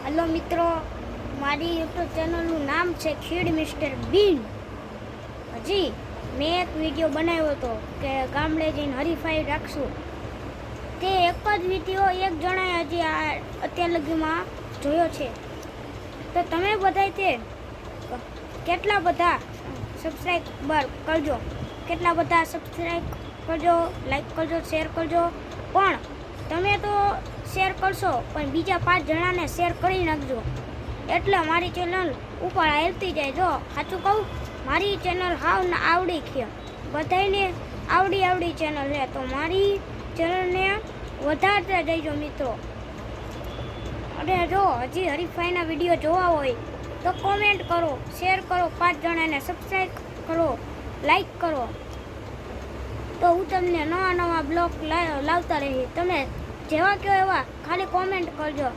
Hello મિત્રો, મારી YouTube ચેનલનું નામ છે ખીડ મિસ્ટર બીન. હજી મેં એક વિડીયો બનાવ્યો હતો કે ગામડે જઈને હરીફાઈ રાખશું. તે એક જ વિડીયો એક જણાએ હજી અત્યાર લગીમાં જોયો છે. તો તમે બધાય તે કેટલા બધા સબસ્ક્રાઈબર કરજો, કેટલા બધા સબસ્ક્રાઈબ કરજો, લાઈક કરજો, શેર કરજો. પણ તમે તો શેર કરશો પણ બીજા 5 જણાને શેર કરી નાખજો, એટલે મારી ચેનલ ઉપર હાલતી જાય. જો સાચું કહું, મારી ચેનલ હાવ આવડી છે, બધાને આવડી ચેનલ છે, તો મારી ચેનલને વધારતા જઈજો મિત્રો. અને જો હજી હરીફાઈના વિડીયો જોવા હોય તો કોમેન્ટ કરો, શેર કરો, 5 જણાને સબસ્ક્રાઈબ કરો, લાઈક કરો, તો હું તમને નવા બ્લોગ લાવતા રહી. તમે જેવા કહો એવા ખાલી કોમેન્ટ કરજો.